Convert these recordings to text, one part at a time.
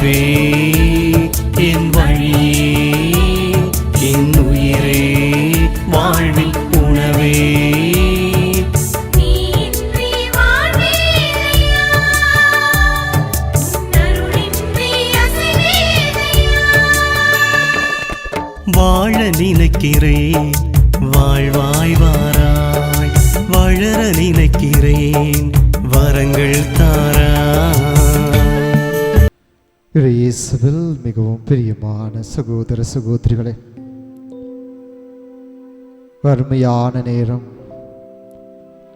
உறவே, என் வழியே, என் உயிரே, வாழ்வில் உணவே. வாழ நினைக்கிறேன் வாழ்வாய் வாராய், வளர நினைக்கிறேன் வரங்கள் தாராய். இயேசுவில் மிகவும் பிரியமான சகோதர சகோதரிகளே, வறுமையான நேரம்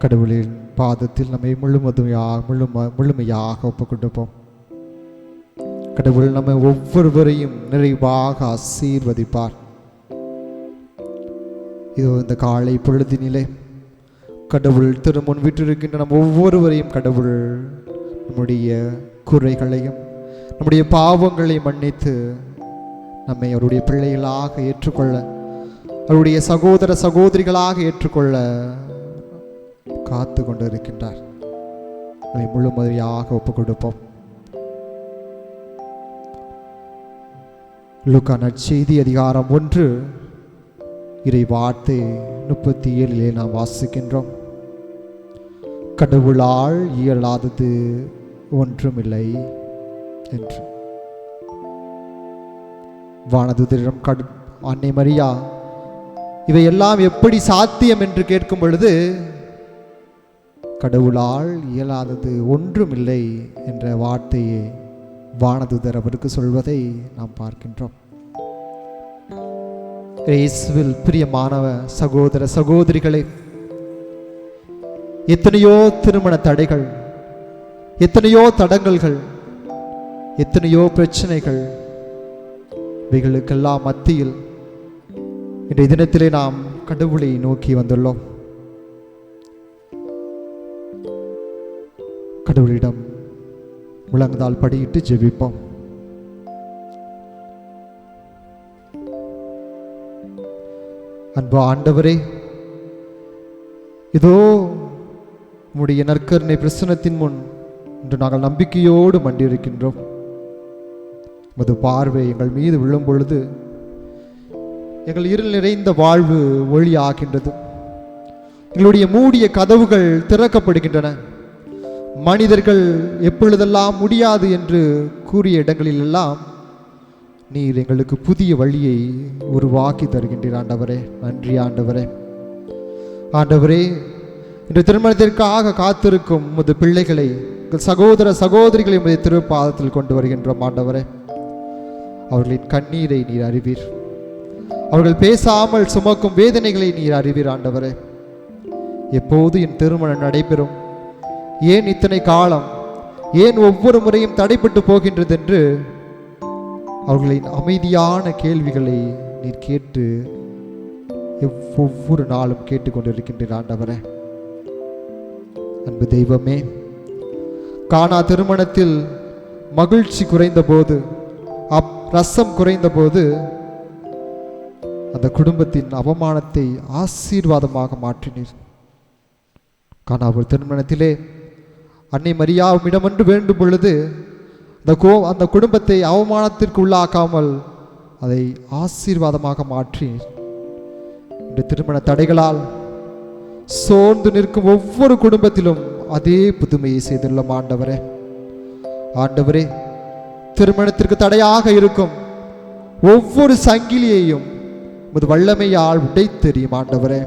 கடவுளின் பாதத்தில் நம்மை முழுமையாக ஒப்புக்கொடுப்போம். கடவுள் நம்மை ஒவ்வொருவரையும் நிறைவாக ஆசீர்வதிப்பார். இதோ இந்த காலை பொழுதினிலே கடவுள் திருமுன் விட்டிருக்கின்ற நம் ஒவ்வொருவரையும் கடவுள் நம்முடைய குறைகளையும் நம்முடைய பாவங்களையும் மன்னித்து நம்மை அவருடைய பிள்ளைகளாக ஏற்றுக்கொள்ள, அவருடைய சகோதர சகோதரிகளாக ஏற்றுக்கொள்ள காத்து கொண்டு இருக்கின்றார். அதை முழுமையாக ஒப்புக் கொடுப்போம். லூக்கா நற்செய்தி அதிகாரம் 1 இறை வார்த்தை 37 நாம் வாசிக்கின்றோம். கடவுளால் இயலாதது ஒன்றுமில்லை என்று. வானதூதரிடம் அன்னை மரியா இவையெல்லாம் எப்படி சாத்தியம் என்று கேட்கும் பொழுது, கடவுளால் இயலாதது ஒன்றுமில்லை என்ற வார்த்தையை வானதூதர் அவருக்கு சொல்வதை நாம் பார்க்கின்றோம். இயேசுவில் பிரியமானவ சகோதர சகோதரிகளே, எத்தனையோ திருமண தடைகள், எத்தனையோ தடங்கல்கள், எத்தனையோ பிரச்சனைகள், இவைகளுக்கெல்லாம் மத்தியில் இன்றைய தினத்திலே நாம் கடவுளை நோக்கி வந்துள்ளோம். கடவுளிடம் முழங்கால் படியிட்டு ஜெபிப்போம். அன்பு ஆண்டவரே, இதோ உம்முடைய நற்கருணை பிரசன்னத்தின் முன் இன்று நாங்கள் நம்பிக்கையோடு மண்டியிருக்கின்றோம். உமது பார்வை எங்கள் மீது விழும் பொழுது எங்கள் இருள் நிறைந்த வாழ்வு ஒளியாகின்றது. எங்களுடைய மூடிய கதவுகள் திறக்கப்படுகின்றன. மனிதர்கள் எப்பொழுதெல்லாம் முடியாது என்று கூறிய இடங்களிலெல்லாம் நீர் எங்களுக்கு புதிய வழியை உருவாக்கி தருகின்றீர். ஆண்டவரே, நன்றி ஆண்டவரே. ஆண்டவரே, இன்று திருமணத்திற்காக காத்திருக்கும் உமது பிள்ளைகளை, சகோதர சகோதரிகளை உமது திருப்பாதத்தில் கொண்டு வருகின்றோம். ஆண்டவரே, அவர்களின் கண்ணீரை நீர் அறிவீர். அவர்கள் பேசாமல் சுமக்கும் வேதனைகளை நீர் அறிவீர். ஆண்டவரே, எப்போது என் திருமணம் நடைபெறும், ஏன் இத்தனை காலம், ஏன் ஒவ்வொரு முறையும் தடைப்பட்டு போகின்றது என்று அவர்களின் அமைதியான கேள்விகளை நீர் கேட்டு ஒவ்வொரு நாளும் கேட்டுக்கொண்டிருக்கின்ற ஆண்டவரே, அன்பு தெய்வமே, கானா திருமணத்தில் மகிழ்ச்சி குறைந்த போது, ரசம் குறைந்த போது அந்த குடும்பத்தின் அவமானத்தை ஆசீர்வாதமாக மாற்றினீர். கானாவூர் திருமணத்திலே அன்னை மரியாவிடம் என்று வேண்டும் பொழுது அந்த குடும்பத்தை அவமானத்திற்கு உள்ளாக்காமல் அதை ஆசீர்வாதமாக மாற்றி இந்த திருமண தடைகளால் சோர்ந்து நிற்கும் ஒவ்வொரு குடும்பத்திலும் அதே புதுமையை செய்துள்ளோம். ஆண்டவரே, ஆண்டவரே, திருமணத்திற்கு தடையாக இருக்கும் ஒவ்வொரு சங்கிலியையும் உமது வல்லமையால் உடைத்தெறியும். ஆண்டவரே,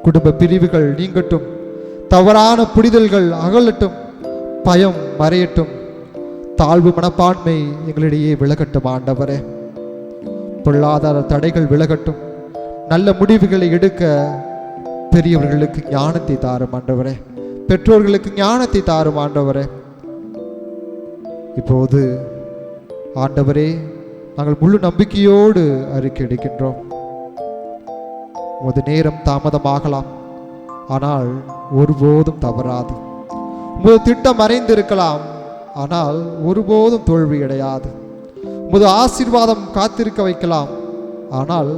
குடும்ப பிரிவுகள் நீங்கட்டும், தவறான புரிதல்கள் அகலட்டும், பயம் மறையட்டும், தாழ்வு மனப்பான்மை எங்களிடையே விலகட்டும். ஆண்டவரே, பொருளாதார தடைகள் விலகட்டும், நல்ல முடிவுகளை எடுக்க பெரியவர்களுக்கு ஞானத்தை தாரும். ஆண்டவரே, பெற்றோர்களுக்கு ஞானத்தை தாரும். ஆண்டவரே, இப்போது ஆண்டவரே, நாங்கள் முழு நம்பிக்கையோடு அறிக்கை எடுக்கின்றோம். உமது நேரம் தாமதமாகலாம், ஆனால் ஒருபோதும் தவறாது. உமது திட்டம் மறைந்திருக்கலாம், ஆனால் ஒருபோதும் தோல்வி அடையாது. உமது ஆசீர்வாதம் காத்திருக்க வைக்கலாம், ஆனால்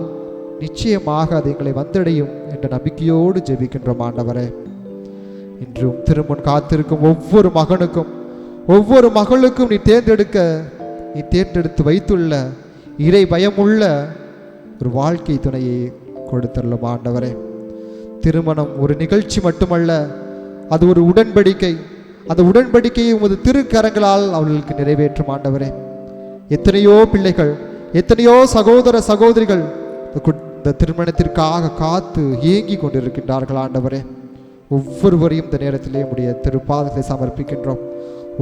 நிச்சயமாக அது எங்களை வந்தடையும் என்ற நம்பிக்கையோடு ஜெபிக்கின்றோம். ஆண்டவரே, இன்றும் திருமுன் காத்திருக்கும் ஒவ்வொரு மகனுக்கும் ஒவ்வொரு மகளுக்கும் நீ தேர்ந்தெடுத்து வைத்துள்ள இறை பயமுள்ள ஒரு வாழ்க்கை துணையை கொடுத்துள்ளோம் ஆண்டவரே. திருமணம் ஒரு நிகழ்ச்சி மட்டுமல்ல, அது ஒரு உடன்படிக்கை. அந்த உடன்படிக்கையை உமது திருக்கரங்களால் அவர்களுக்கு நிறைவேற்றும் ஆண்டவரே. எத்தனையோ பிள்ளைகள், எத்தனையோ சகோதர சகோதரிகள் இந்த திருமணத்திற்காக காத்து ஏங்கி கொண்டிருக்கின்றார்கள் ஆண்டவரே. ஒவ்வொருவரையும் இந்த நேரத்திலே உடைய திருப்பாதத்தை சமர்ப்பிக்கின்றோம்.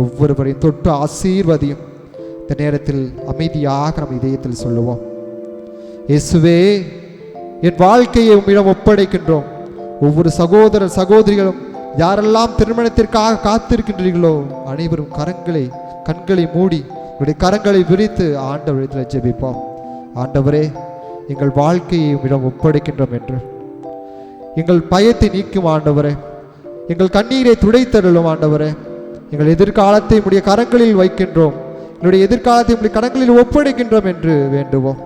ஒவ்வொருவரையும் தொட்டு ஆசீர்வதியும். இந்த நேரத்தில் அமைதியாக நம் இதயத்தில் சொல்லுவோம், இயேசுவே, என் வாழ்க்கையை உம்மிடம் ஒப்படைக்கின்றோம். ஒவ்வொரு சகோதர சகோதரிகளும் யாரெல்லாம் திருமணத்திற்காக காத்திருக்கின்றீர்களோ அனைவரும் கண்களை மூடி உடைய கரங்களை விரித்து ஆண்டவரிடத்தில் ஜெபிப்போம். ஆண்டவரே, எங்கள் வாழ்க்கையை உம்மிடம் ஒப்படைக்கின்றோம் என்று எங்கள் பயத்தை நீக்கும் ஆண்டவரே. எங்கள் கண்ணீரை துடைத்தருளும் ஆண்டவரே. எங்கள் எதிர்காலத்தை உடைய கரங்களில் வைக்கின்றோம். எங்களுடைய எதிர்காலத்தை உடைய கரங்களில் ஒப்படைக்கின்றோம் என்று வேண்டுவோம்.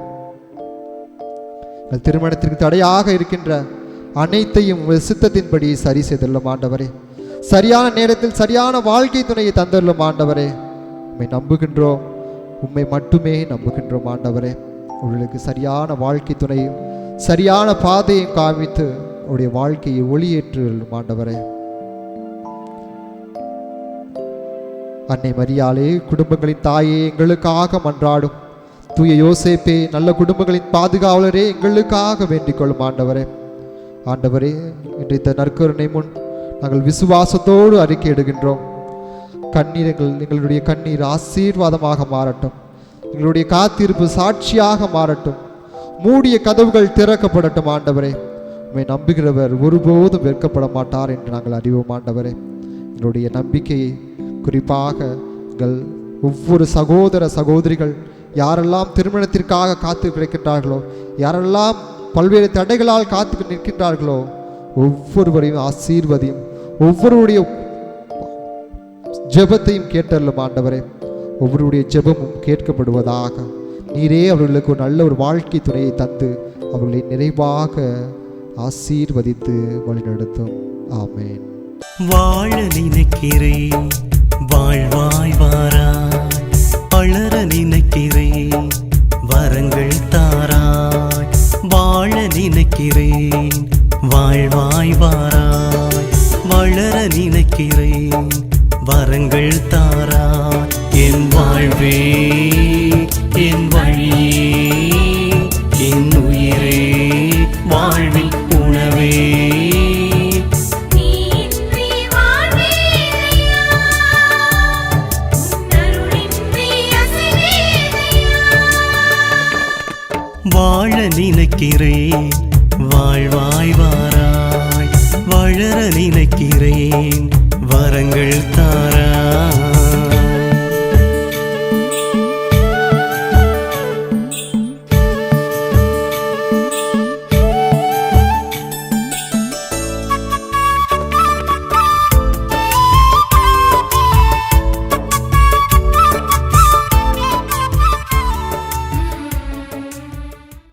எங்கள் திருமணத்திற்கு தடையாக இருக்கின்ற அனைத்தையும் சித்தத்தின்படி சரி செய்துள்ளோம் ஆண்டவரே. சரியான நேரத்தில் சரியான வாழ்க்கை துணையை தந்துள்ளோம் ஆண்டவரே. உம்மை நம்புகின்றோம், உம்மை மட்டுமே நம்புகின்றோம் ஆண்டவரே. உங்களுக்கு சரியான வாழ்க்கை துணையும் சரியான பாதையும் காமித்து உடைய வாழ்க்கையை ஒளியேற்றுள்ளோம் ஆண்டவரே. அன்னை மரியாளே, குடும்பங்களின் தாயே, எங்களுக்காக மன்றாடும். தூய யோசேப்பே, நல்ல குடும்பங்களின் பாதுகாவலரே, எங்களுக்காக வேண்டிக் கொள்ளும் ஆண்டவரே. ஆண்டவரே, இன்று இந்த நற்கருணை முன் நாங்கள் விசுவாசத்தோடு அறிக்கையிடுகின்றோம். எங்களுடைய கண்ணீர் ஆசீர்வாதமாக மாறட்டும். எங்களுடைய காத்திருப்பு சாட்சியாக மாறட்டும். மூடிய கதவுகள் திறக்கப்படட்டும் ஆண்டவரே. உம்மை நம்புகிறவர் ஒருபோதும் வெட்கப்பட மாட்டார் என்று நாங்கள் அறிவோம் ஆண்டவரே. எங்களுடைய நம்பிக்கையை குறிப்பாக எங்கள் ஒவ்வொரு சகோதர சகோதரிகள் யாரெல்லாம் திருமணத்திற்காக காத்து கிடைக்கின்றார்களோ, யாரெல்லாம் பல்வேறு தடைகளால் காத்து நிற்கின்றார்களோ, ஒவ்வொருவரையும் ஆசீர்வதியும். ஒவ்வொருடைய ஜெபத்தையும் கேட்டல்லும் ஆண்டவரே. ஒவ்வொருடைய ஜெபமும் கேட்கப்படுவதாக. நீரே அவர்களுக்கு ஒரு நல்ல ஒரு வாழ்க்கை துணையை தந்து அவர்களை நிறைவாக ஆசீர்வதித்து வழிநடத்தும். ஆமேன். வாழ நினைக்கிறேன், வாழ்வாய் வாராய். வளர நினைக்கிறேன், வரங்கள் தாராய். வாழ நினைக்கிறேன், வாழ்வாய் வாராய். வளர நினைக்கிறேன், வரங்கள் தாராய். என் வாழ்வே, என் வழியே, என் உயிரே, வாழ்வில் உணவே. வாழ நினைக்கிறேன், வாழ்வாய் வாராய். வளர நினைக்கிறேன், வரங்கள் தாராய்.